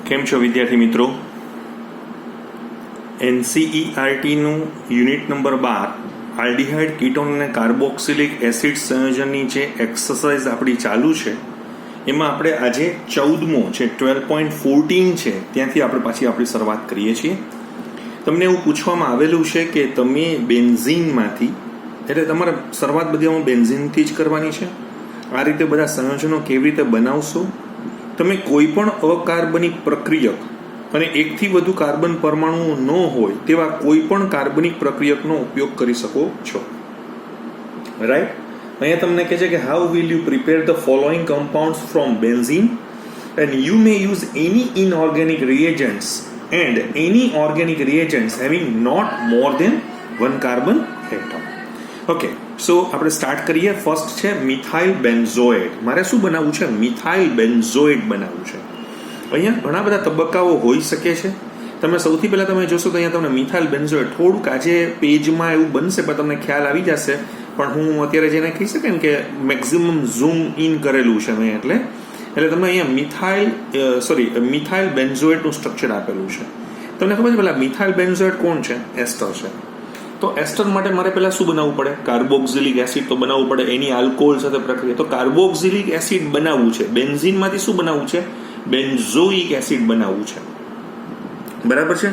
કેમ છો વિદ્યાર્થી મિત્રો? NCERTનું યુનિટ નંબર 12 આલ્ડિહાઇડ કીટોન અને કાર્બોક્સિલિક એસિડ સંયોજનની જે એક્સરસાઇઝ આપણી ચાલુ છે એમાં આપણે આજે 14મો છે 12.14 છે ત્યાંથી આપણે પાછી આપણી શરૂઆત કરીએ છીએ. તમને એવું પૂછવામાં આવેલું છે કે તમે બેન્ઝીનમાંથી, એટલે તમારે શરૂઆત બધી બેન્ઝીનથી જ કરવાની છે, આ રીતે બધા સંયોજનો કેવી રીતે બનાવશો, તમે કોઈ પણ અકાર્બનિક પ્રક્રિયક અને એકથી વધુ કાર્બન પરમાણુઓ ન હોય તેવા કોઈ પણ કાર્બનિક પ્રક્રિયકનો ઉપયોગ કરી શકો છો. રાઈટ? અહીંયા તમને કહે છે કે how will you prepare the following compounds from benzene and you may use any inorganic reagents and any organic reagents having not more than 1 carbon atom. Okay, so આપણે સ્ટાર્ટ કરીએ. ફર્સ્ટ છે methyl benzoate. મારે શું બનાવવું છે? Methyl benzoate બનાવવું છે. અહીંયા ઘણા બધા તબક્કાઓ હોઈ શકે છે. તમે સૌથી પહેલાં તમે જોશો તો અહીંયા તમને મિથાઇલ બેન્ઝોએટ થોડુંક આજે પેજમાં એવું બનશે પણ તમને ખ્યાલ આવી જશે. પણ હું અત્યારે જેને કહી શકે ને કે મેક્સિમમ ઝૂમ ઇન કરેલું છે મેં, એટલે તમે અહીંયા મિથાઇલ બેન્ઝોએટનું સ્ટ્રક્ચર આપેલું છે. તમને ખબર છે પેલા મિથાઇલ બેન્ઝોએટ કોણ છે? એસ્ટર છે. તો એસ્ટર માટે મારે પહેલા શું બનાવવું પડે? કાર્બોક્સિલિક એસિડ તો બનાવવું પડે, એની આલ્કોહોલ સાથે પ્રક્રિયા. તો કાર્બોક્સિલિક એસિડ બનાવવું છે. બેન્ઝીનમાંથી શું બનાવવું છે? બેન્ઝોઇક એસિડ બનાવવું છે. બરાબર છે?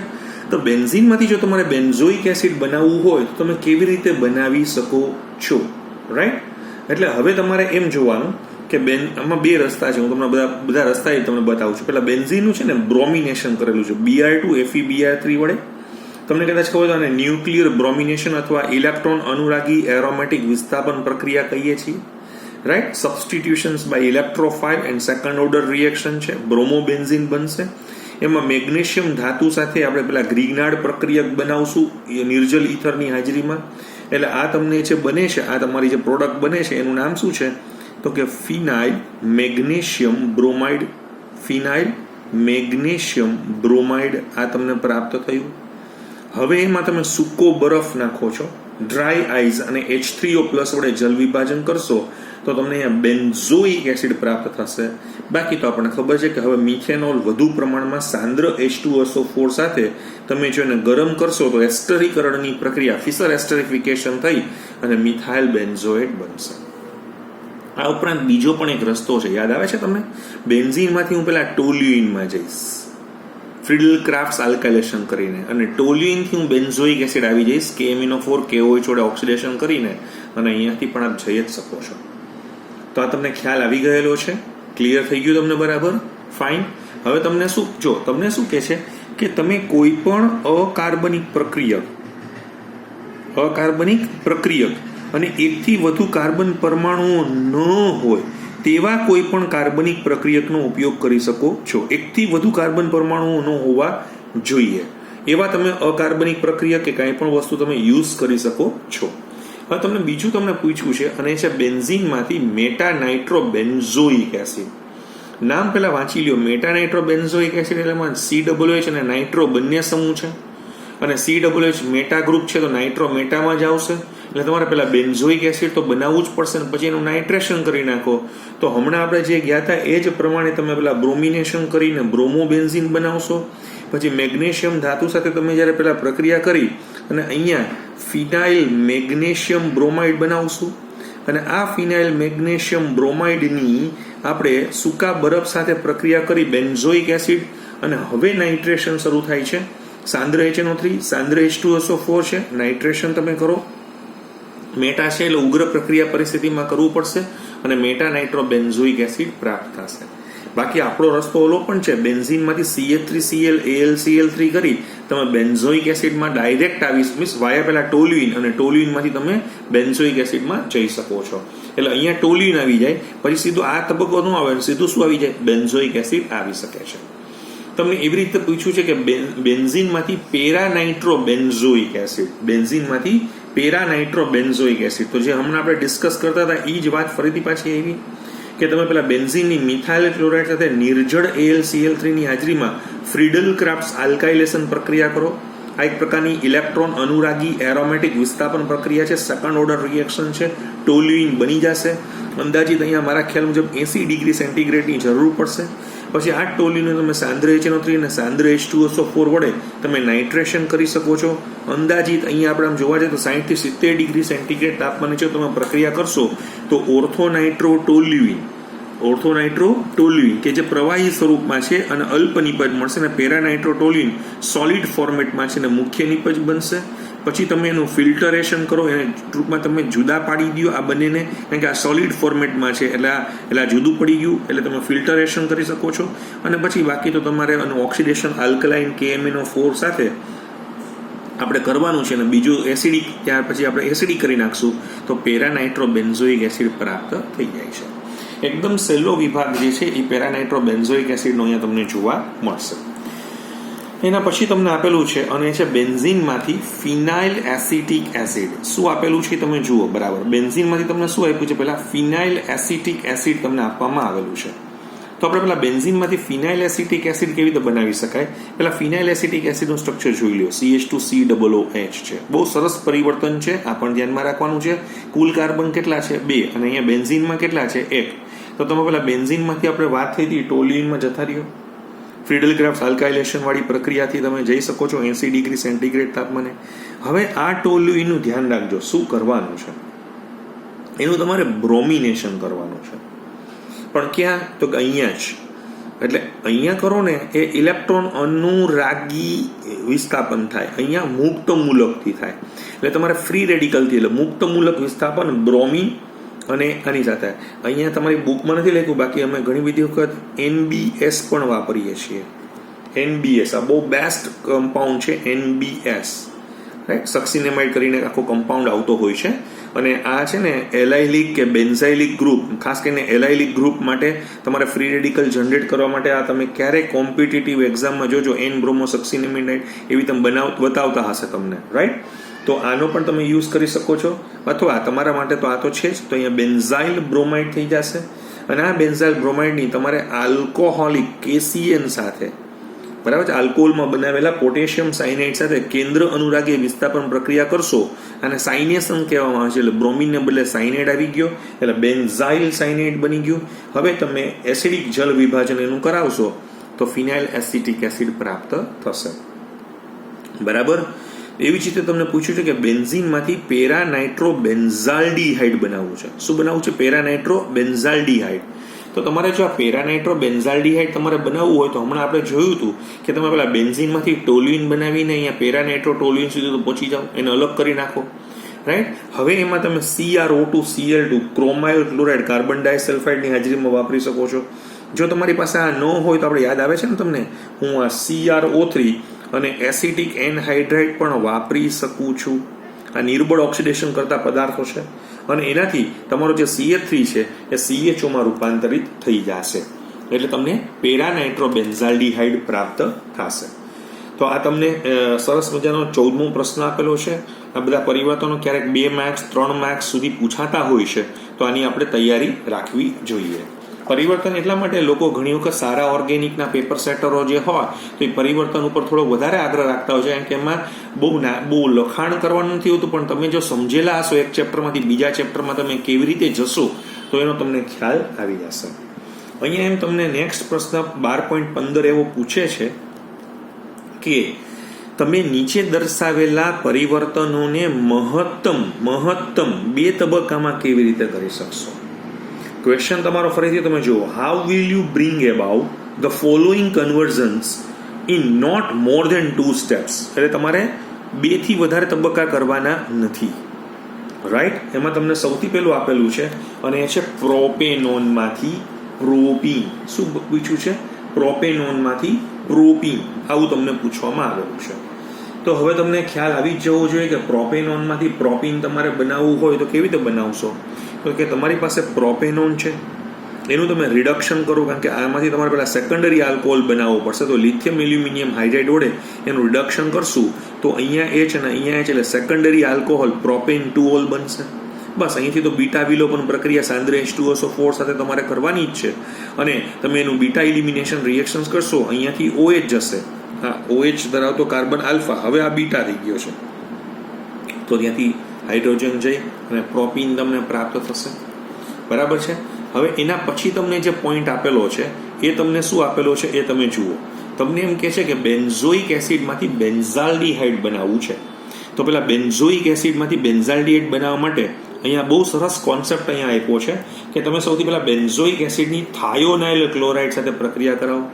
તો બેન્ઝીનમાંથી જો તમારે બેન્ઝોઇક એસિડ બનાવવું હોય તો તમે કેવી રીતે બનાવી શકો છો? રાઈટ? એટલે હવે તમારે એમ જોવાનું કે આમાં બે રસ્તા છે. હું તમને બધા રસ્તા તમને બતાવું છું. પેલા બેન્ઝીનનું છે ને બ્રોમિનેશન કરેલું છે Br2 FeBr3 વડે. તમને કદાચ ખબર છે ન્યુક્લિયર બ્રોમિનેશન અથવા ઇલેક્ટ્રોન અનુરાગી એરોમેટિક વિસ્થાપન પ્રક્રિયા કહીએ છીએ. Right? Substitutions by electrophile and second order reaction છે. બ્રોમોબેન્ઝીન બનશે. એમાં મેગ્નેશિયમ ધાતુ સાથે આપણે પેલા ગ્રીગ્નાર્ડ પ્રક્રિયક બનાવશું નિર્જલ ઇથરની હાજરીમાં. એટલે આ તમને જે બને છે, આ તમારી જે પ્રોડક્ટ બને છે એનું નામ શું છે? તો કે ફિનાઇલ મેગ્નેશિયમ બ્રોમાઇડ. ફિનાઇલ મેગ્નેશિયમ બ્રોમાઇડ આ તમને પ્રાપ્ત થયું. હવે એમાં તમે સૂકો બરફ નાખો છો, ડ્રાય આઈસ અને H3O+ વડે જલ વિભાજન કરશો તો તમને અહીંયા બેન્ઝોઇક એસિડ પ્રાપ્ત થશે. બાકી તો આપણને ખબર છે કે હવે મિથેનોલ વધુ પ્રમાણમાં સાંદ્ર H2SO4 સાથે તમે જો એને ગરમ કરશો તો એસ્ટરીકરણની પ્રક્રિયા, ફિશર એસ્ટરીફિકેશન થઈ અને મિથાઇલ બેન્ઝોએટ બનશે. આ ઉપરાંત બીજો પણ એક રસ્તો છે, યાદ આવે છે તમને? બેન્ઝીનમાંથી હું પેલા ટોલ્યુઇનમાં જઈશ ફ્રીડલ ક્રાફ્ટ આલ્કાઇલેશન કરીને, અને ટોલ્યુઇનથી હું બેન્ઝોઇક એસિડ આવી જઈશ KMnO4 KOH વડે ઓક્સિડેશન કરીને, અને અહીંયાથી પણ આપ જઈ જ શકો છો. તો આ તમને ખ્યાલ આવી ગયેલો છે? ક્લિયર થઈ ગયું તમને? બરાબર, ફાઇન. હવે તમને શું કહે છે કે તમે કોઈ પણ અકાર્બનિક પ્રક્રિયક અને એકથી વધુ કાર્બન પરમાણુઓ ન હોય તેવા કોઈ પણ કાર્બનિક પ્રક્રિયકનો ઉપયોગ કરી શકો છો. એકથી વધુ કાર્બન પરમાણુઓ ન હોવા જોઈએ એવા તમે અકાર્બનિક પ્રક્રિયક કે કાંઈ પણ વસ્તુ તમે યુઝ કરી શકો છો. હવે તમને બીજું પૂછ્યું છે, અને છે બેન્ઝીનમાંથી મેટાનાઇટ્રોબેન્ઝોઇક એસિડ. નામ પેલા વાંચી લ્યો. મેટાનાઇટ્રોબેન્ઝોઇક એસિડ એટલે COH અને નાઇટ્રો બંને સમૂહ છે, અને COH મેટા ગ્રુપ છે તો નાઇટ્રો મેટામાં જ આવશે. એટલે તમારે પેલા બેન્ઝોઇક એસિડ તો બનાવવું જ પડશે ને પછી એનું નાઇટ્રેશન કરી નાખો. તો હમણાં આપણે જે ગયા હતા એ જ પ્રમાણે તમે પેલા બ્રોમિનેશન કરીને બ્રોમોબેન્ઝીન બનાવશો. પછી મેગ્નેશિયમ ધાતુ સાથે તમે જ્યારે પેલા પ્રક્રિયા કરી અને અહીંયા ફિનાઇલ મેગ્નેશિયમ બ્રોમાઇડ બનાવશું, અને આ ફિનાઇલ મેગ્નેશિયમ બ્રોમાઇડની આપણે સૂકા બરફ સાથે પ્રક્રિયા કરી બેન્ઝોઇક એસિડ, અને હવે નાઇટ્રેશન શરૂ થાય છે. સાંદ્ર HNO3 સાંદ્ર H2SO4 છે, નાઇટ્રેશન તમે કરો. મેટા છે એટલે ઉગ્ર પ્રક્રિયા પરિસ્થિતિમાં કરવું પડશે અને મેટા નાઇટ્રોબેન્ઝોઇક એસિડ પ્રાપ્ત થશે. બાકી આપણો રસ્તો ઓલો પણ છે. બેન્ઝીનમાંથી CH3Cl AlCl3 કરી તમે બેન્ઝોઇક એસિડમાં ડાયરેક્ટ મીન્સ વાયા પેલા ટોલ્યુઇન, અને ટોલ્યુઇનમાંથી તમે બેન્ઝોઇક એસિડમાં જઈ શકો છો. એટલે અહીંયા ટોલ્યુઇન આવી જાય, પછી સીધું આ તબક્કો ન આવે, સીધું શું આવી જાય? બેન્ઝોઇક એસિડ આવી શકે છે. તમને એવી રીતે પૂછ્યું છે કે બેન્ઝીનમાંથી પેરાનાઇટ્રોબેન્ઝોઇક એસિડ. તો જે હમણાં આપણે ડિસ્કસ કરતા હતા એ જ વાત ફરીથી પાછી આવી કે તમે પેલા બેન્ઝીનની મિથાઇલ ક્લોરાઇડ સાથે નિર્જળ AlCl3 ની હાજરીમાં ફ્રીડલ ક્રાફ્ટ આલ્કાઇલેશન પ્રક્રિયા કરો. આ એક પ્રકારની ઇલેક્ટ્રોન અનુરાગી એરોમેટિક વિસ્થાપન પ્રક્રિયા છે, સેકન્ડ ઓર્ડર રિએક્શન છે. ટોલ્યુઇન બની જશે. અંદાજિત અહીંયા મારા ખ્યાલ મુજબ 80 ડિગ્રી સેન્ટીગ્રેડની જરૂર પડશે. પછી આ ટોલ્યુઇનને તમે સાંદ્ર HNO3 અને સાંદ્ર H2SO4 વડે તમે નાઇટ્રેશન કરી શકો છો. અંદાજિત અહીંયા આપણે આમ જોવા જઈએ તો 60 થી 70 ડિગ્રી સેન્ટીગ્રેડ તાપમાને જો તમે પ્રક્રિયા કરશો તો ઓર્થોનાઇટ્રોટોલ્યુઇન કે જે પ્રવાહી સ્વરૂપમાં છે અને અલ્પ નિપજ મળશે, અને પેરાનાઇટ્રોટોલ્યુઇન સોલિડ ફોર્મેટમાં છે અને મુખ્ય નિપજ બનશે. પછી તમે એનું ફિલ્ટરેશન કરો, એને ટૂંકમાં તમે જુદા પાડી દો આ બંનેને, કારણ કે આ સોલિડ ફોર્મેટમાં છે એટલે આ જુદું પડી ગયું, એટલે તમે ફિલ્ટરેશન કરી શકો છો. અને પછી બાકી તો તમારે એનું ઓક્સિડેશન આલ્કલાઇન KMnO4 સાથે આપણે કરવાનું છે, અને બીજું એસિડિક, ત્યાર પછી આપણે એસિડિક કરી નાખશું તો પેરાનાઇટ્રોબેન્ઝોઇક એસિડ પ્રાપ્ત થઈ જાય છે. એકદમ સહેલો વિભાગ જે છે એ પેરાનાઇટ્રોબેન્ઝોઇક એસિડનો અહીંયા તમને જોવા મળશે. એના પછી તમને આપેલું છે અને છે બેન્ઝીનમાંથી ફિનાઇલ એસિટિક એસિડ. શું આપેલું છે તમે જુઓ બરાબર. બેન્ઝીનમાંથી તમને શું આપ્યું છે, પહેલા ફિનાઇલ એસિટિક એસિડ તમને આપવામાં આવેલું છે. તો આપણે પહેલા બેન્ઝીનમાંથી ફિનાઇલ એસિટિક એસિડ કેવી રીતે બનાવી શકાય, પહેલા ફિનાઇલ એસિટિક એસિડનું સ્ટ્રક્ચર જોઈ લો. CH2COOH છે, બહુ સરસ પરિવર્તન છે, આ પણ ધ્યાનમાં રાખવાનું છે. કુલ કાર્બન કેટલા છે 2, અને અહીંયા બેન્ઝીનમાં કેટલા છે 1. તો તમે પહેલા બેન્ઝીનમાંથી આપણે વાત થઈ હતી ટોલ્યુઇનમાં જતા રહ્યો. ફ્રીડલ-ક્રાફ્ટ આલ્કાઇલેશન વાળી પ્રક્રિયાથી તમે જઈ શકો છો 80 ડિગ્રી સેન્ટીગ્રેડ તાપમાને. હવે આ ટોલ્યુઇનનું ધ્યાન રાખજો, શું કરવાનું છે, એનું તમારે બ્રોમિનેશન કરવાનું છે. પણ ક્યાં, તો કે અહીંયા જ. એટલે અહીંયા કરો ને એ ઇલેક્ટ્રોન અનુરાગી વિસ્થાપન થાય, અહીંયા મુક્ત મૂલકથી થાય. એટલે તમારે ફ્રી રેડિકલથી, એટલે મુક્ત મૂલક વિસ્થાપન બ્રોમિન અને આની સાથે. અહીંયા તમારી બુકમાં નથી લખ્યું, બાકી અમે ઘણી બધી વખત NBS પણ વાપરીએ છીએ. NBS આ બહુ બેસ્ટ કમ્પાઉન્ડ છે, NBS, રાઈટ. સક્સિનેમાઇડ કરીને આખો કમ્પાઉન્ડ આવતો હોય છે. અને આ છે ને એલાઇલિક કે બેન્ઝાઇલિક ગ્રુપ, ખાસ કરીને એલાઇલિક ગ્રુપ માટે તમારે ફ્રી રેડિકલ જનરેટ કરવા માટે આ તમે ક્યારેય કોમ્પિટિટિવ એક્ઝામમાં જોજો, N-બ્રોમોસક્સિનેમાઇડ એવી તમે બતાવતા હશે તમને, રાઈટ. તો આનો પણ તમે યુઝ કરી શકો છો, અથવા તમારા માટે તો આ તો છે જ. તો અહીંયા બેન્ઝાઇલ બ્રોમાઇડ થઈ જશે, અને આ બેન્ઝાઇલ બ્રોમાઇડની તમારે આલ્કોહોલિક KCN સાથે, બરાબર છે, આલ્કોહોલમાં બનાવેલા પોટેશિયમ સાયનાઇડ સાથે કેન્દ્ર અનુરાગી વિસ્થાપન પ્રક્રિયા કરશો, અને સાઇનેશન કહેવામાં આવે છે. એટલે બ્રોમિનને બદલે સાયનાઇડ આવી ગયો, એટલે બેન્ઝાઇલ સાયનાઇડ બની ગયું. હવે તમે એસિડિક જળ વિભાજન એનું કરાવશો તો ફિનાઇલ એસિટિક એસિડ પ્રાપ્ત થશે, બરાબર. એવી જ રીતે તમને પૂછ્યું છે કે બેન્ઝીનમાંથી પેરાનાઇટ્રોબેન્ઝાલ્ડિહાઇડ બનાવવું છે. શું બનાવવું છે? પેરાનાઇટ્રોબેન્ઝાલ્ડિહાઇડ. તો તમારે જો આ પેરાનાઇટ્રોબેન્ઝાલ્ડિહાઇડ તમારે બનાવવું હોય તો હમણાં આપણે જોયું હતું કે તમે પેલા બેન્ઝીનમાંથી ટોલ્યુઇન બનાવીને અહીંયા પેરાનાઇટ્રોટોલ્યુઇન સુધી તો પહોંચી જાઓ, એને અલગ કરી નાખો, રાઈટ. હવે એમાં તમે CrO2 Cl2 ક્રોમાઇલ ક્લોરાઇડ કાર્બન ડાયસલ્ફાઇડની હાજરીમાં વાપરી શકો છો. જો તમારી પાસે આ ન હોય તો આપણે યાદ આવે છે ને તમને, હું આ CrO3 અને એસિટિક એનહાઇડ્રાઇડ પણ વાપરી શકું છું. આ નિર્બળ ઓક્સિડેશન કરતા પદાર્થો છે, અને એનાથી તમારો જે CH3 છે એ CHO માં રૂપાંતરિત થઈ જશે, એટલે તમને પેરાનાઇટ્રોબેન્ઝાલ્ડિહાઇડ પ્રાપ્ત થશે. તો આ તમને સરસ મજાનો 14મો પ્રશ્ન આપેલો છે. આ બધા પરિવર્તનો ક્યારેક 2 માર્ક્સ 3 માર્ક્સ સુધી પૂછાતા હોય છે, તો આની આપણે તૈયારી રાખવી જોઈએ. પરિવર્તન એટલા માટે લોકો ઘણી વખત સારા ઓર્ગેનિકના પેપર સેટરો જે હોય તો એ પરિવર્તન ઉપર થોડો વધારે આગ્રહ રાખતા હોય છે, કારણ કે એમાં બહુ લખાણ કરવાનું નથી હોતું, પણ તમે જો સમજેલા હશો એક ચેપ્ટરમાંથી બીજા ચેપ્ટરમાં તમે કેવી રીતે જશો તો એનો તમને ખ્યાલ આવી જશે. અહીંયા એમ તમને નેક્સ્ટ પ્રશ્ન 12.15 એવો પૂછે છે કે તમે નીચે દર્શાવેલા પરિવર્તનોને મહત્તમ 2 તબક્કામાં કેવી રીતે કરી શકશો. ક્વેશ્ચન તમારો ફરીથી તમે જુઓ. How will you bring about the following conversions in not more than 2 steps. એટલે તમારે 2 થી વધારે તબક્કા કરવાના નથી, રાઈટ. એમાં તમને સૌથી પહેલું આપેલું છે અને એ છે પ્રોપેનોનમાંથી પ્રોપીન. શું પૂછ્યું છે? પ્રોપેનોનમાંથી પ્રોપીન, આવું તમને પૂછવામાં આવેલું છે. તો હવે તમને ખ્યાલ આવી જ જવો જોઈએ કે પ્રોપેનોનમાંથી પ્રોપીન તમારે બનાવવું હોય તો કેવી રીતે બનાવશો. તો કે તમારી પાસે પ્રોપેનોન છે, એનું તમે રિડક્શન કરો, કારણ કે આમાંથી તમારે પહેલાં સેકન્ડરી આલ્કોહોલ બનાવવો પડશે. તો લિથિયમ એલ્યુમિનિયમ હાઇડ્રાઇડ વડે એનું રિડક્શન કરશું તો અહીંયા H અને અહીંયા H એટલે સેકન્ડરી આલ્કોહોલ પ્રોપેન 2ઓલ બનશે. બસ અહીંથી તો બીટા વિલોપન પ્રક્રિયા સાંદ્ર H2SO4 સાથે તમારે કરવાની જ છે, અને તમે એનું બીટા ઇલિમિનેશન રિએક્શન્સ કરશો, અહીંયાથી OH જશે. હા, OH ધરાવતો કાર્બન આલ્ફા હવે આ બીટા થઈ ગયો છે, તો ત્યાંથી હાઇડ્રોજન જઈ અને પ્રોપીન તમને પ્રાપ્ત થશે, બરાબર છે. હવે એના પછી તમને જે પોઈન્ટ આપેલો છે એ તમને શું આપેલો છે એ તમે જુઓ. તમને એમ કહે છે કે બેન્ઝોઇક એસિડમાંથી બેન્ઝાલ્ડિહાઇડ બનાવવું છે. તો પેલા બેન્ઝોઇક એસિડમાંથી બેન્ઝાલ્ડિહાઇડ બનાવવા માટે અહીંયા બહુ સરસ કોન્સેપ્ટ અહીંયા આપ્યો છે કે તમે સૌથી પહેલા બેન્ઝોઇક એસિડની થાયોનાઇલ ક્લોરાઇડ સાથે પ્રક્રિયા કરાવો.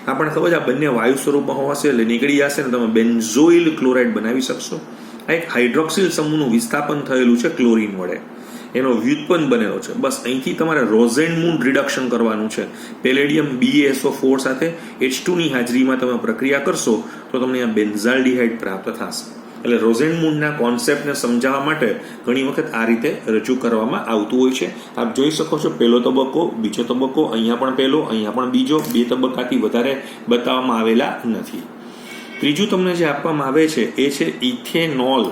આપણને ખબર છે આ બંને વાયુ સ્વરૂપમાં હોવાશે એટલે નીકળી જશે ને તમે બેન્ઝોઇલ ક્લોરાઇડ બનાવી શકશો. આ એક હાઇડ્રોક્સિલ સમૂહનું વિસ્થાપન થયેલું છે ક્લોરીન વડે, એનો વ્યુત્પન્ન બનેલો છે. બસ અહીંથી તમારે રોઝેનમુન્ડ રિડક્શન કરવાનું છે. પેલેડિયમ BaSO4 સાથે H2 ની હાજરીમાં તમે પ્રક્રિયા કરશો તો તમને આ બેન્ઝાલ્ડિહાઇડ પ્રાપ્ત થશે. એટલે રોઝેનમુન્ડના કોન્સેપ્ટને સમજાવવા માટે ઘણી વખત આ રીતે રજૂ કરવામાં આવતું હોય છે. આપ જોઈ શકો છો પહેલો તબક્કો, બીજો તબક્કો, અહીંયા પણ પહેલો, અહીંયા પણ બીજો, 2 તબક્કાથી વધારે બતાવવામાં આવેલા નથી. ત્રીજું તમને જે આપવામાં આવે છે એ છે ઇથેનોલ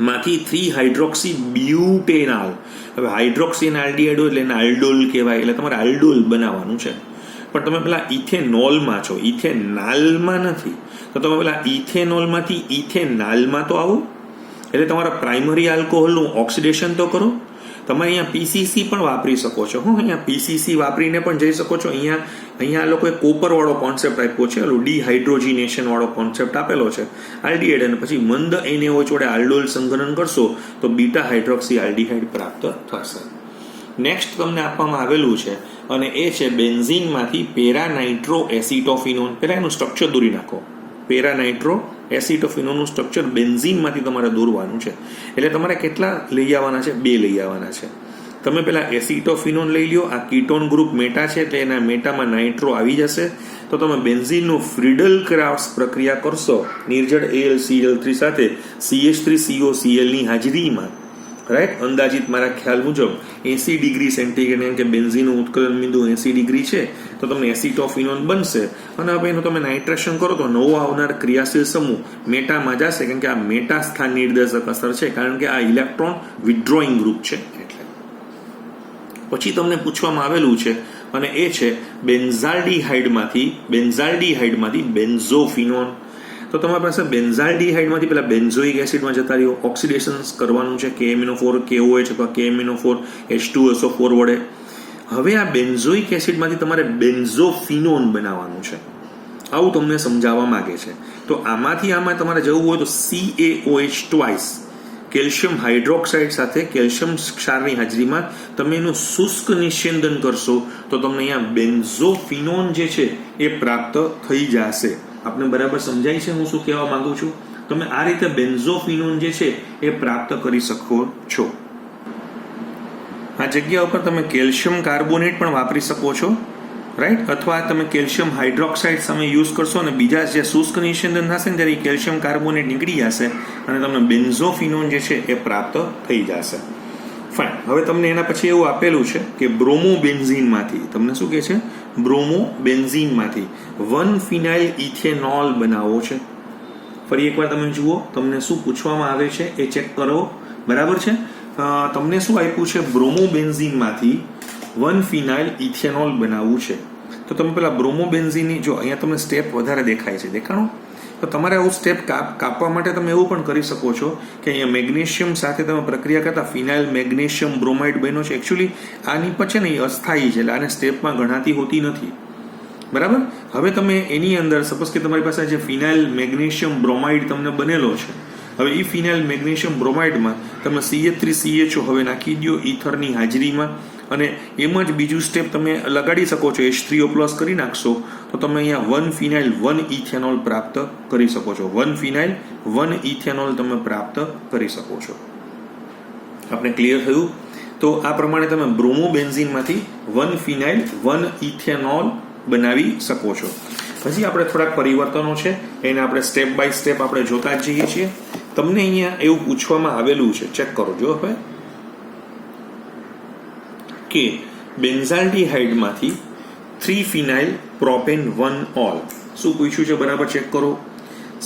માંથી 3 હાઇડ્રોક્સી બ્યુટેનાલ. હવે હાઇડ્રોક્સી અને આલ્ડીહાઇડ એટલે એને આલ્ડોલ કહેવાય, એટલે તમારે આલ્ડોલ બનાવવાનું છે. પણ તમે પેલા ઇથેનોલમાં છો, ઇથેનાલમાં નથી. તો તમે પેલા ઇથેનોલમાંથી ઇથેનાલમાં તો આવો, એટલે તમારા પ્રાઇમરી આલ્કોહોલનું ઓક્સિડેશન તો કરો. તમે અહીંયા PCC પણ વાપરી શકો છો. અહીંયા PCC વાપરીને પણ જઈ શકો છો. અહીંયા આ લોકોએ કોપરવાળો કોન્સેપ્ટ આપ્યો છે, ઓલું ડિહાઇડ્રોજિનેશન વાળો કોન્સેપ્ટ આપેલો છે આલ્ડીહાઇડ, અને પછી મંદ NaO જોડે આલ્ડોલ સંઘનન કરશો તો બીટા હાઇડ્રોક્સી આલ્ડીહાઇડ પ્રાપ્ત થશે. નેક્સ્ટ તમને આપવામાં આવેલું છે અને એ છે બેન્ઝીનમાંથી પેરાનાઇટ્રો એસિટોફિનોન. પહેલા એનું સ્ટ્રક્ચર દોરી નાખો. પેરાનાઇટ્રો એસિટોફિનોનનું સ્ટ્રક્ચર બેન્ઝીનમાંથી તમારે દોરવાનું છે. એટલે તમારે કેટલા લઈ આવવાના છે? 2 લઈ આવવાના છે. તમે પેલા એસિટોફિનોન લઈ લ્યો. આ કીટોન ગ્રુપ મેટા છે એટલે એના મેટામાં નાઇટ્રો આવી જશે. તો તમે બેન્ઝીનનું ફ્રીડલ ક્રાફ્ટ્સ પ્રક્રિયા કરશો નિર્જળ AlCl3 સાથે CH3COCl ની હાજરીમાં, રાઈટ, અંદાજિત મારા ખ્યાલ મુજબ 80 ડિગ્રી સેન્ટીગ્રેડ, એમ કે બેન્ઝીનનું ઉત્કલન બિંદુ 80 ડિગ્રી છે, તો તમને એસિટોફિનોન બનશે. અને હવે એનું તમે નાઇટ્રેશન કરો તો નવો આવનાર ક્રિયાશીલ સમૂહ મેટામાં જશે, કેમ કે આ મેટા સ્થાન નિર્દેશક અસર છે, કારણ કે આ ઇલેક્ટ્રોન વિથડ્રોઈંગ ગ્રુપ છે. એટલે પછી તમને પૂછવામાં આવેલું છે અને એ છે બેન્ઝાલ્ડિહાઇડમાંથી બેન્ઝોફિનોન. તો તમારી પાસે બેન્ઝાલ્ડિહાઇડમાંથી પેલા બેન્ઝોઇક એસિડમાં જતા રહ્યો, ઓક્સિડેશન કરવાનું છે KMnO4 KOH અથવા KMnO4 H2SO4 વડે. હવે આ બેન્ઝોઇક એસિડમાંથી તમારે બેન્ઝોફિનોન બનાવવાનું છે, આવું તમને સમજાવવા માંગે છે. તો આમાં તમારે જવું હોય તો CaOH ટ્વાઇસ કેલ્શિયમ હાઇડ્રોક્સાઇડ સાથે કેલ્શિયમ ક્ષારની હાજરીમાં તમે એનું શુષ્ક નિસ્યંદન કરશો તો તમને અહીંયા બેન્ઝોફિનોન જે છે એ પ્રાપ્ત થઈ જશે. આપને બરાબર સમજાય છે હું શું કહેવા માંગુ છું? તમે આ રીતે બેન્ઝોફિનોન જે છે એ પ્રાપ્ત કરી શકો છો. આ જગ્યા ઉપર તમે કેલ્શિયમ કાર્બોનેટ પણ વાપરી શકો છો, રાઈટ, અથવા તમે કેલ્શિયમ હાઇડ્રોક્સાઇડ સામે યુઝ કરશો અને બીજા જે શુષ્ક નિસ્યંદન થશે ને ત્યારે કેલ્શિયમ કાર્બોનેટ નીકળી જશે અને તમને બેન્ઝોફિનોન જે છે એ પ્રાપ્ત થઈ જશે. ફાઇન. હવે તમને એના પછી એવું આપેલું છે કે બ્રોમોબેન્ઝીનમાંથી તમને શું કહે છે? બ્રોમોબેન્ઝીનમાંથી 1-ફિનાઇલ ઇથેનોલ બનાવવો છે. ફરી એકવાર તમે જુઓ તમને શું પૂછવામાં આવે છે એ ચેક કરો. બરાબર છે? તમને શું આપ્યું છે? બ્રોમોબેન્ઝીનમાંથી 1-ફિનાઇલ ઇથેનોલ બનાવવું છે. તો તમે પેલા બ્રોમોબેન્ઝીનની જો અહીંયા તમને સ્ટેપ વધારે દેખાય છે, દેખાણો? તો તમારે આવું સ્ટેપ કાપવા માટે તમે એવું પણ કરી શકો છો કે અહીંયા મેગ્નેશિયમ સાથે તમે પ્રક્રિયા કરતા ફિનાઇલ મેગ્નેશિયમ બ્રોમાઇડ બન્યો છે. એકચ્યુઅલી આની પર છે ને એ અસ્થાયી છે, એટલે આને સ્ટેપમાં ગણાતી હોતી નથી. બરાબર? હવે તમે એની અંદર સપોઝ કે તમારી પાસે જે ફિનાઇલ મેગ્નેશિયમ બ્રોમાઇડ તમને બનેલો છે, હવે એ ફિનાઇલ મેગ્નેશિયમ બ્રોમાઇડમાં તમે CH3CHO હવે નાખી દો ઈથરની હાજરીમાં, અને એમ જ બીજું સ્ટેપ તમે લગાડી શકો છો, H3O+ કરી નાખશો તો તમે અહીંયા 1-ફિનાઇલ 1-ઇથેનોલ પ્રાપ્ત કરી શકો છો. 1-ફિનાઇલ 1-ઇથેનોલ તમે પ્રાપ્ત કરી શકો છો. આપણે ક્લિયર થયું? તો આ પ્રમાણે તમે બ્રોમોબેન્ઝીનમાંથી 1-ફિનાઇલ 1-ઇથેનોલ બનાવી શકો છો. પછી આપણે થોડાક પરિવર્તનો છે એને આપણે સ્ટેપ બાય સ્ટેપ આપણે જોતા જ જઈએ છીએ. તમને અહીંયા એવું પૂછવામાં આવેલું છે, ચેક કરો જો હવે, કે બેન્ઝાલ્ડિહાઇડમાંથી 3-ફિનાઇલ પ્રોપેન 1-ઓલ શું પૂછ્યું છે? બરાબર ચેક કરો.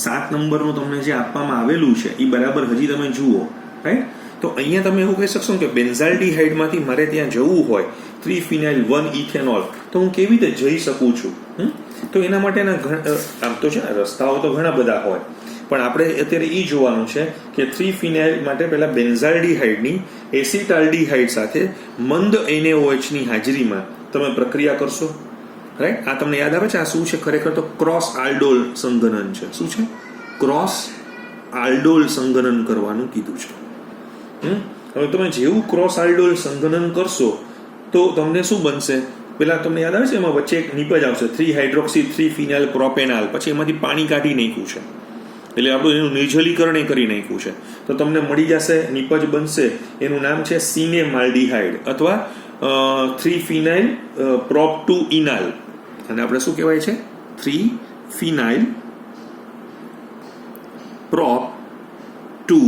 7 નંબરનું તમને જે આપવામાં આવેલું છે એ બરાબર હજી તમે જુઓ, રાઈટ. તો અહીંયા તમે એવું કહી શકશો કે બેન્ઝાલ્ડિહાઇડમાંથી મારે ત્યાં જવું હોય 3-ફિનાઇલ 1-ઇથેનોલ, તો હું કેવી રીતે જઈ શકું છું? તો એના માટેના આમ તો છે ને રસ્તાઓ તો ઘણા બધા હોય, પણ આપણે અત્યારે એ જોવાનું છે કે 3 ફિનાઇલ માટે પહેલા બેન્ઝાલ્ડિહાઇડની એસિટાલ્ડિહાઇડ સાથે મંદ NaOH ની હાજરીમાં તમે પ્રક્રિયા કરશો, રાઈટ. આ તમને યાદ આવે છે? આ શું છે ખરેખર? તો ક્રોસ આલ્ડોલ સંઘનન છે. શું છે? ક્રોસ આલ્ડોલ સંઘનન કરવાનું કીધું છે. હવે તમે જેવું ક્રોસ આલ્ડોલ સંઘનન કરશો તો તમને શું બનશે? પેલા તમને યાદ આવે છે એમાં વચ્ચે એક નિપજ આવશે 3 હાઇડ્રોક્સી 3 ફિનાઇલ પ્રોપેનાલ, પછી એમાંથી પાણી કાઢી નાખ્યું છે, એટલે આપણું એનું નિર્જલીકરણ કરી નાખ્યું છે. તો તમને મળી જશે, નિપજ બનશે, એનું નામ છે સિનેમાલ્ડિહાઇડ અથવા 3 ફિનાઇલ પ્રોપ 2 ઇનાલ. અને આપણે શું કહેવાય છે? 3 ફિનાઇલ પ્રોપ 2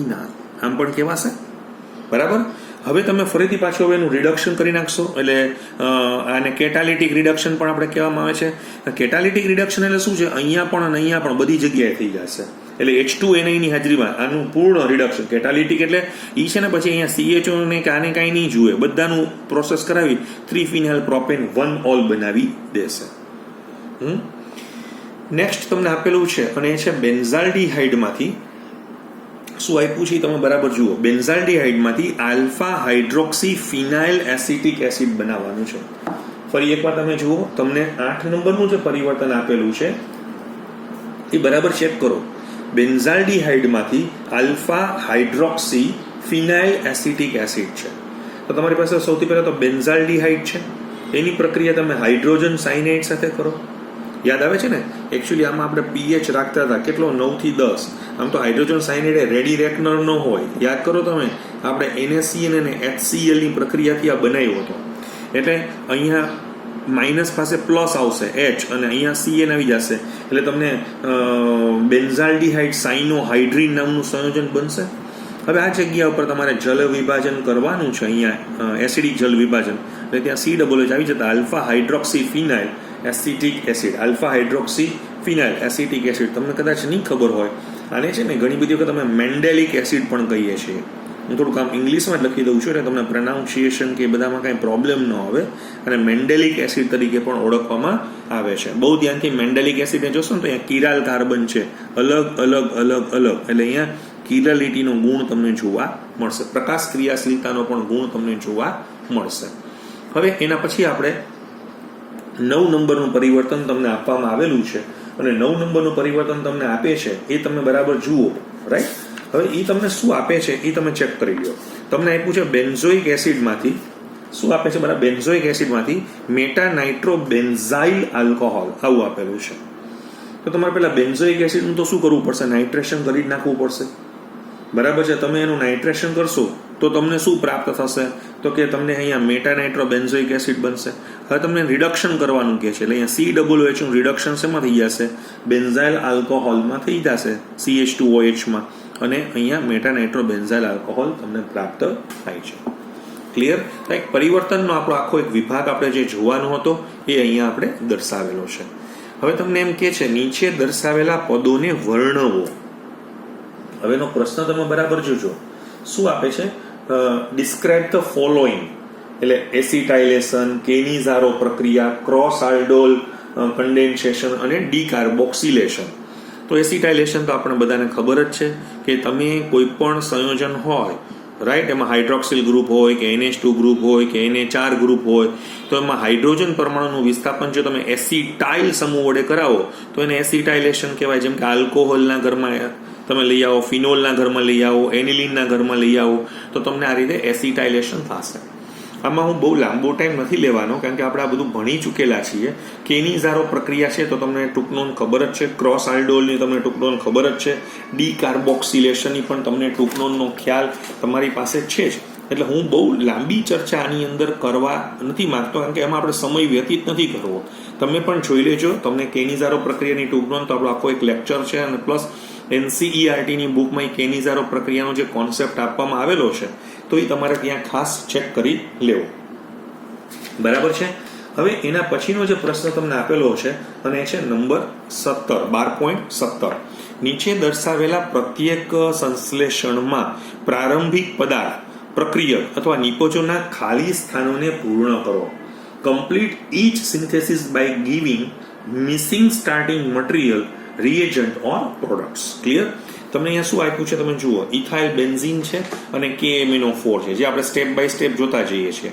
ઇનાલ આમ પણ કહેવાશે, બરાબર. હવે તમે ફરીથી પાછું હવે એનું રિડક્શન કરી નાખશો, એટલે આને કેટાલિટિક રિડક્શન પણ આપણે કહેવામાં આવે છે. કેટાલિટિક રિડક્શન એટલે શું છે? અહીંયા પણ અને અહીંયા પણ બધી જગ્યાએ થઈ જશે, એટલે H2Na ની હાજરીમાં આનું પૂર્ણ રિડક્શન. કેટાલિટિક એટલે ઈ છે ને પછી અહીંયા CHO ને કે આને કાંઈ નહીં જુએ, બધાનું પ્રોસેસ કરાવી 3 ફિનાઇલ પ્રોપેન 1 ઓલ બનાવી દેશે. નેક્સ્ટ તમને આપેલું છે અને એ છે બેન્ઝાલ્ડિહાઇડમાંથી શું આપ્યું છે તમે બરાબર જુઓ. બેન્ઝાલ્ડિહાઇડમાંથી આલ્ફા હાઇડ્રોક્સી ફિનાઇલ એસિટિક એસિડ બનાવવાનું છે. ફરી એકવાર તમે જુઓ, તમને 8 નંબરનું જે પરિવર્તન આપેલું છે એ બરાબર ચેક કરો. બેન્ઝાલ્ડિહાઇડમાંથી આલ્ફા હાઇડ્રોક્સી ફિનાઇલ એસિટિક એસિડ છે. તો તમારી પાસે સૌથી પહેલા તો બેન્ઝાલ્ડિહાઇડ છે, એની પ્રક્રિયા તમે હાઇડ્રોજન સાયનાઇડ સાથે કરો. યાદ આવે છે ને? એકચ્યુઅલી આમાં આપણે pH રાખતા હતા કેટલો? 9 થી 10. આમ તો હાઇડ્રોજન સાયનાઇડ એ રેડી રેકનર ન હોય. યાદ કરો તમે, આપણે NaCN અને HCl ની પ્રક્રિયાથી આ બનાવ્યો હતો. એટલે અહીંયા માઇનસ પાસે પ્લસ આવશે H અને અહીંયા CN આવી જશે, એટલે તમને બેન્ઝાલ્ડિહાઇડ સાઇનોહાઇડ્રીન નામનું સંયોજન બનશે. હવે આ જગ્યા ઉપર તમારે જલ વિભાજન કરવાનું છે, અહીંયા એસિડિક જલ વિભાજન, એટલે ત્યાં COH આવી જતા આલ્ફા હાઇડ્રોક્સી ફિનાઇલ એસિટિક એસિડ. આલ્ફા હાઇડ્રોક્સી ફિનાઇલ એસિટિક એસિડ તમને કદાચ નહીં ખબર હોય, આને છે ને ઘણી બધી વખત અમે મેન્ડેલિક એસિડ પણ કહીએ છીએ. હું થોડુંક આમ ઇંગ્લિશમાં જ લખી દઉં છું, એટલે તમને પ્રોનાઉન્સિએશન કે બધામાં કાંઈ પ્રોબ્લેમ ન આવે. અને મેન્ડેલિક એસિડ તરીકે પણ ઓળખવામાં આવે છે. બહુ ધ્યાનથી મેન્ડેલિક એસિડને જોશો ને તો અહીંયા કિરાલ કાર્બન છે, અલગ અલગ અલગ અલગ, એટલે અહીંયા કિરાલિટીનો ગુણ તમને જોવા મળશે, પ્રકાશ ક્રિયાશીલતાનો પણ ગુણ તમને જોવા મળશે. હવે એના પછી આપણે 9 નંબરનું પરિવર્તન તમને આપવામાં આવેલું છે, અને 9 નંબરનું પરિવર્તન તમને આપે છે એ તમે બરાબર જુઓ, રાઈટ. હવે એ તમને શું આપે છે એ તમે ચેક કરી લો. તમને આપ્યું છે બેન્ઝોઇક એસિડમાંથી શું આપે છે? બરાબર, બેન્ઝોઇક એસિડમાંથી મેટાનાઇટ્રોબેન્ઝાઇલ આલ્કોહોલ આવું આપેલું છે. તો તમારે પહેલા બેન્ઝોઇક એસિડનું તો શું કરવું પડશે? નાઇટ્રેશન કરી જ નાખવું પડશે, બરાબર છે. તમે એનું નાઇટ્રેશન કરશો તો તમને શું પ્રાપ્ત થશે? તો કે તમને અહીંયા મેટાનાઇટ્રોબેન્ઝોઇક એસિડ બનશે. હવે તમને રિડક્શન કરવાનું કહે છે, એટલે અહીંયા COH નું રિડક્શન શેમાં થઈ જશે? બેન્ઝાઇલ આલ્કોહોલમાં થઈ જશે, CH2OH માં, અને અહીંયા મેટાનાઇટ્રોબેન્ઝાઇલ આલ્કોહોલ તમને પ્રાપ્ત થાય છે. ક્લિયર? એક પરિવર્તનનો આપણો આખો એક વિભાગ આપણે જે જોવાનો હતો એ અહીંયા આપણે દર્શાવેલો છે. હવે તમને એમ કહે છે નીચે દર્શાવેલા પદોને વર્ણવો. હવેનો પ્રશ્ન તમે બરાબર જોજો. શું આપે છે? ડિસ્ક્રાઇબ ધ ફોલોઈંગ, એટલે એસિટાઇલેશન, કેનિઝારો પ્રક્રિયા, ક્રોસ આલ્ડોલ કન્ડેન્સેશન અને ડીકાર્બોક્સિલેશન. તો એસિટાઇલેશન તો આપણે બધાને ખબર જ છે કે તમે કોઈ પણ સંયોજન હોય, રાઈટ, એમાં હાઇડ્રોક્સિલ ગ્રુપ હોય કે NH2 ગ્રુપ હોય કે Na4 ગ્રુપ હોય, તો એમાં હાઇડ્રોજન પરમાણુનું વિસ્થાપન જો તમે એસિટાઇલ સમૂહ વડે કરાવો તો એને એસિટાઇલેશન કહેવાય. જેમ કે આલ્કોહોલના ઘરમાં તમે લઈ આવો, ફિનોલના ઘરમાં લઈ આવો, એનિલિનના ઘરમાં લઈ આવો, તો તમને આ રીતે એસિટાઇલેશન થશે. આમાં હું બહુ લાંબો ટાઈમ નથી લેવાનો, કારણ કે આપણે આ બધું ભણી ચૂકેલા છીએ. કેનિઝારો પ્રક્રિયા છે તો તમને ટૂંકનોન ખબર જ છે, ક્રોસ આલ્ડોલની તમને ટૂંકનોન ખબર જ છે, ડીકાર્બોક્સિલેશનની પણ તમને ટૂંકનોનનો ખ્યાલ તમારી પાસે છે જ. એટલે હું બહુ લાંબી ચર્ચા આની અંદર કરવા નથી માંગતો, કારણ કે એમાં આપણે સમય વ્યતીત નથી કરવો. તમે પણ જોઈ લેજો, તમને કેનિઝારો પ્રક્રિયાની ટૂંકનોન તો આપણો આખો એક લેક્ચર છે, અને પ્લસ NCERTની બુકમાં કેનિઝારો પ્રક્રિયાનો જે કોન્સેપ્ટ આપવામાં આવેલો છે તો એ તમારે ત્યાં ખાસ ચેક કરી લેવો, બરાબર છે. હવે એના પછીનો જે પ્રશ્ન તમને આપેલો છે અને એ છે નંબર 12.17. નીચે દર્શાવેલા પ્રત્યેક સંશ્લેષણમાં પ્રારંભિક પદાર્થ, પ્રક્રિયક અથવા નિપજોના ખાલી સ્થાનોને પૂર્ણ કરો. Complete each synthesis by giving missing starting material reagent or products. Clear? તમને અહીંયા શું આપ્યું છે તમે જુઓ, ઇથાઇલ બેન્ઝીન છે અને KMnO4 છે, જે આપણે સ્ટેપ બાય સ્ટેપ જોતા જઈએ છીએ.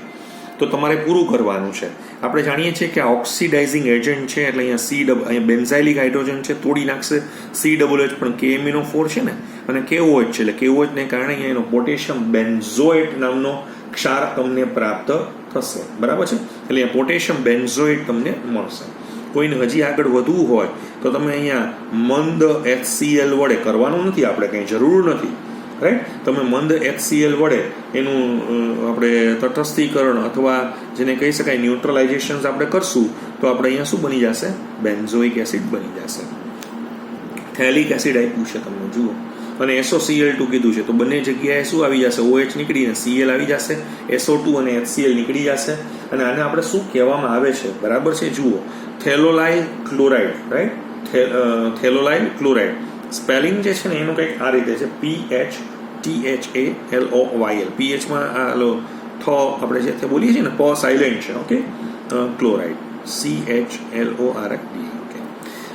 તો તમારે પૂરું કરવાનું છે. આપણે જાણીએ છીએ કે આ ઓક્સિડાઇઝિંગ એજન્ટ છે, એટલે અહીંયા બેન્ઝાઇલિક હાઇડ્રોજન છે, તોડી નાખશે COOH, પણ KMnO4 છે ને અને KOH છે, એટલે KOH ને કારણે અહીંયા એનો પોટેશિયમ બેન્ઝોએટ નામનો ક્ષાર તમને પ્રાપ્ત થશે. બરાબર છે? એટલે અહીંયા પોટેશિયમ બેન્ઝોએટ તમને મળશે. કોઈને હજી આગળ વધવું હોય તો તમે અહીંયા મંદ HCl વડે, કરવાનું નથી આપણે, કંઈ જરૂર નથી, રાઈટ? તમે મંદ HCl વડે એનું આપણે તટસ્થીકરણ અથવા જેને કહી શકાય ન્યુટ્રલાઇઝેશન આપણે કરશું તો આપણે અહીંયા શું બની જશે? બેન્ઝોઇક એસિડ બની જશે. થેલિક એસિડ આપ્યું છે તમને જુઓ, અને SOCl2 કીધું છે, તો બંને જગ્યાએ શું આવી જશે? OH નીકળીને Cl આવી જશે, SO2 અને HCl નીકળી જશે. અને આને આપણે શું કહેવામાં આવે છે? બરાબર છે? જુઓ, થેલોલાઇલ ક્લોરાઇડ, રાઈટ? થેલોલાઇલ ક્લોરાઇડ સ્પેલિંગ જે છે ને એનું કંઈક આ રીતે છે, PHTHALOYL. PHમાં આપણે જે બોલીએ છીએ ને, પ સાયલેન્ટ છે, ઓકે? Chloride CHLORID.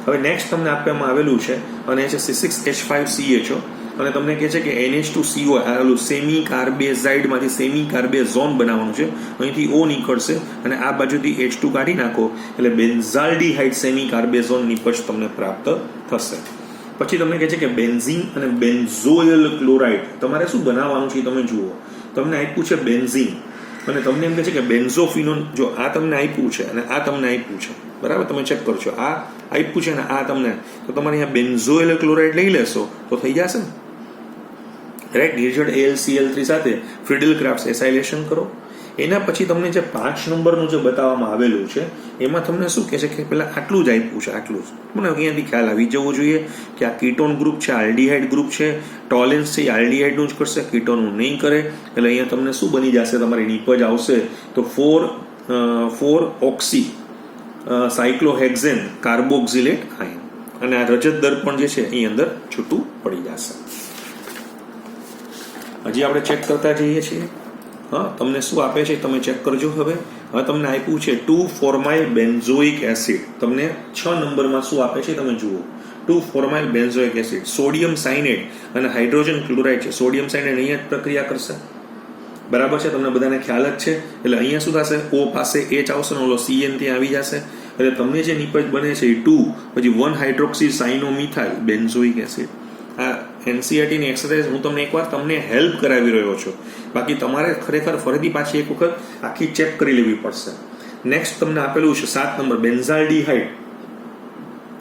હવે નેક્સ્ટ તમને આપવામાં આવેલું છે અને એ છે C6H5CHO, અને તમને કહે છે કે NH2CO આવેલું સેમી કાર્બેઝાઇડમાંથી સેમી કાર્બેઝોન બનાવવાનું છે. અહીંથી O નીકળશે અને આ બાજુથી H2 કાઢી નાખો એટલે બેન્ઝાલ્ડીહાઇડ સેમી કાર્બેઝોન નિપજ તમને પ્રાપ્ત થશે. પછી તમને કહે છે કે બેન્ઝીન અને બેન્ઝોયલ ક્લોરાઇડ તમારે શું બનાવવાનું છે તમે જુઓ. તમને આપ્યું છે બેન્ઝીન અને તમને એમ કહે છે કે બેન્ઝોફિનોન, જો આ તમને આપ્યું છે અને આ તમને આપ્યું છે, બરાબર? તમે ચેક કરજો, આ આપ્યું છે ને આ તમને, તો તમારે અહીંયા બેન્ઝોઇલ ક્લોરાઇડ લઈ લેશો તો થઈ જશે ને, રાઈટ? ડિઝર્ટ AlCl3 સાથે ફ્રીડલ ક્રાફ્ટ એસાઇલેશન કરો. એના પછી તમને જે 5 નંબરનું જે બતાવવામાં આવેલું છે એમાં તમને શું કહે છે કે પેલા આટલું જ આપ્યું છે, આટલું જ. મને અહીંયાથી ખ્યાલ આવી જવો જોઈએ કે આ કીટોન ગ્રુપ છે, આલ્ડીહાઇડ ગ્રુપ છે, ટોલેન્સ છે એ આલ્ડીહાઇડનું જ કરશે, કીટોનનું નહીં કરે. એટલે અહીંયા તમને શું બની જશે? તમારી નિપજ આવશે તો 4 ઓક્સી સાયક્લોહેક્ઝેન કાર્બોક્સિલેટ આયન, અને આ રજત દર્પણ જે છે એ અંદર છૂટું પડી જશે. હજી આપણે ચેક કરતા જઈએ છીએ. હા, તમને શું આપે છે તમે ચેક કરજો. હવે તમને આપ્યું છે 2-formyl બેન્ઝોઇક એસિડ. તમને 6 નંબરમાં શું આપે છે તમે જુઓ. 2-formyl બેન્ઝોઇક એસિડ, સોડિયમ સાયનેટ અને હાઇડ્રોજન ક્લોરાઇડ છે. સોડિયમ સાયનેટ અહીંયા જ પ્રક્રિયા કરશે, બરાબર છે? તમને બધાને ખ્યાલ જ છે. એટલે અહીંયા શું થશે? O પાસે H આવશે ને ઓલો CN ત્યાં આવી જશે. એટલે તમને જે નિપજ બને છે એ 2 પછી 1-હાઇડ્રોક્સી સાયનોમિથાઇલ બેન્ઝોઇક એસિડ. આ NCERT ની એક્સરસાઇઝ હું તમને એકવાર તમને હેલ્પ કરાવી રહ્યો છું, બાકી તમારે ખરેખર ફરીથી પાછી એક વખત આખી ચેક કરી લેવી પડશે. નેક્સ્ટ તમને આપેલું છે 7 નંબર બેન્ઝાલ્ડીહાઇડ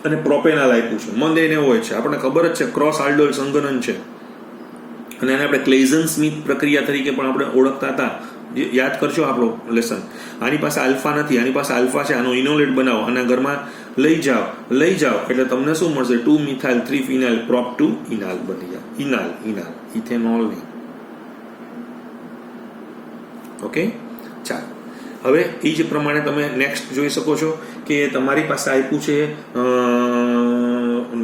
અને પ્રોપેનાલ આપ્યું છે. મંદ એને હોય છે, આપણને ખબર જ છે, ક્રોસ આલ્ડોલ સંઘનન છે અને એને આપણે ક્લેઝન સ્મિથ પ્રક્રિયા તરીકે પણ આપણે ઓળખતા હતા. યાદ કરજો આપણો લેસન. આની પાસે આલ્ફા નથી, આની પાસે આલ્ફા છે. આનો ઇનોલેટ બનાવો, આના ઘરમાં લઈ જાઓ એટલે તમને શું મળશે? 2-મિથાઇલ 3-ફિનાઇલ પ્રોપ 2 ઇનાલ બની જાય. ઇનાલ ઇથેનોલ નહીં. ઓકે, ચાલો. હવે એ જ પ્રમાણે તમે નેક્સ્ટ જોઈ શકો છો કે તમારી પાસે આપ્યું છે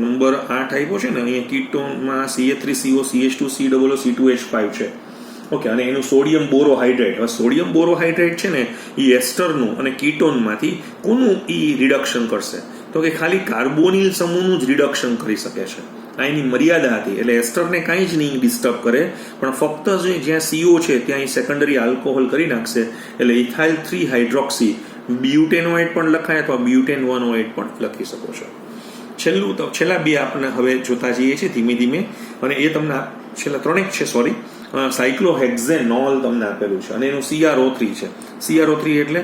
નંબર 8 આપ્યો છે ને અહીંયા કીટોનમાં CH3CO CH2 COO C2H5 છે. ઓકે, અને એનું સોડિયમ બોરોહાઇડ્રેટ. હવે સોડિયમ બોરોહાઇડ્રેટ છે ને એ એસ્ટરનું અને કીટોનમાંથી કોનું રિડક્શન કરશે? તો કે ખાલી કાર્બોનિલ સમૂહનું જ રિડક્શન કરી શકે છે. આ એની મર્યાદા હતી. એટલે એસ્ટરને કાંઈ જ નહીં ડિસ્ટર્બ કરે, પણ ફક્ત જ્યાં CO છે ત્યાં સેકન્ડરી આલ્કોહોલ કરી નાખશે. એટલે ઇથાઇલ 3-હાઇડ્રોક્સી બ્યુટેનોએટ પણ લખાય અથવા બ્યુટેન-1-OH પણ લખી શકો છો. છેલ્લા બે આપણે હવે જોતા જઈએ છીએ ધીમે ધીમે, અને એ તમને છેલ્લા 3 છે, સોરી, સાયક્લોહેક્ઝેનોલ તમને આપેલું છે અને એનું CrO3 છે. CrO3 એટલે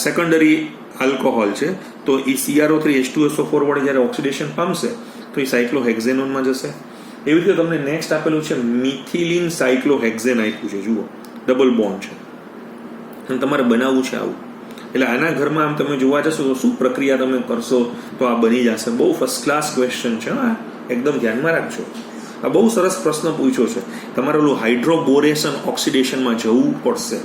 સેકન્ડરી આલ્કોહોલ છે. તો એ CrO3 H2SO4 વડે જ્યારે ઓક્સિડેશન પામશે તો એ સાયક્લોહેક્ઝેનોનમાં જશે. એવી રીતે તમને નેક્સ્ટ આપેલું છે મિથિલિન સાયક્લોહેક્ઝેન આપ્યું છે. જુઓ, ડબલ બોન્ડ છે અને તમારે બનાવવું છે આવું. એટલે આના ઘરમાં આમ તમે જોવા જશો તો શું પ્રક્રિયા તમે કરશો તો આ બની જશે. બહુ ફર્સ્ટ ક્લાસ ક્વેશ્ચન છે, હા, એકદમ ધ્યાનમાં રાખજો. આ બહુ સરસ પ્રશ્ન પૂછ્યો છે. તમારે ઓલું હાઇડ્રોબોરેશન ઓક્સિડેશનમાં જવું પડશે,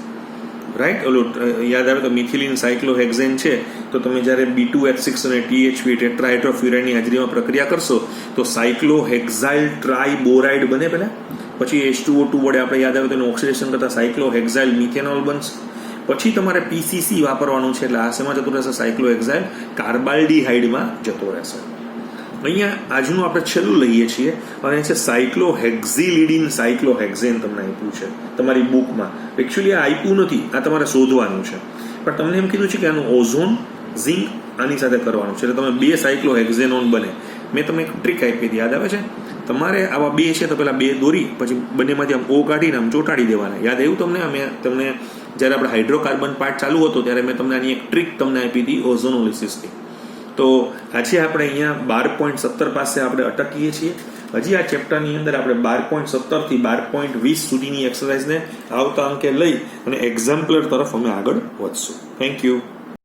રાઈટ? ઓલું યાદ આવે તો મિથિલિન સાયક્લોહેક્ઝેન છે તો તમે જ્યારે B2H6 અને THP ટેટ્રાહાઇડ્રોફ્યુરાનની હાજરીમાં પ્રક્રિયા કરશો તો સાયક્લોહેક્ઝાઇલ ટ્રાઇબોરાઇડ બને પહેલાં, પછી H2O2 વડે આપણે યાદ આવે તો એનું ઓક્સિડેશન કરતાં સાયક્લોહેક્ઝાઇલ મિથેનોલ બનશે. પછી તમારે PCC વાપરવાનું છે, એટલે આ શેમાં જતું રહેશે? સાયક્લોહેક્ઝાઇલ કાર્બાલ્ડીહાઇડમાં જતો રહેશે. અહીંયા આજનું આપણે છેલ્લું લઈએ છીએ અને છે સાયક્લોહેક્ઝિલિડિન સાયક્લોહેક્ઝેન તમને આપ્યું છે તમારી બુકમાં. એકચ્યુઅલી આ આપ્યું નથી, આ તમારે શોધવાનું છે, પણ તમને એમ કીધું છે કે આનું ઓઝોન ઝિંક આની સાથે કરવાનું છે, એટલે તમે 2 સાયક્લોહેક્ઝેનોન બને. મેં તમને એક ટ્રીક આપી હતી, યાદ આવે છે? તમારે આવા 2 છે તો પેલા 2 દોરી પછી બંનેમાંથી આમ ઓ કાઢીને આમ ચોંટાડી દેવાના. યાદ આવ્યું તમને? મેં તમને જ્યારે આપણે હાઇડ્રોકાર્બન પાર્ટ ચાલુ હતો ત્યારે મેં તમને આની એક ટ્રીક તમને આપી હતી ઓઝોનોલિસિસની. તો આજે આપણે અહીંયા 12.17 પાસે આપણે અટકીએ છીએ. હજી આ ચેપ્ટરની અંદર આપણે 12.17 થી 12.20 સુધીની એક્સરસાઇઝને આવતા અંકે લઈ અને એક્ઝામ્પલર તરફ અમે આગળ વધશું. Thank you.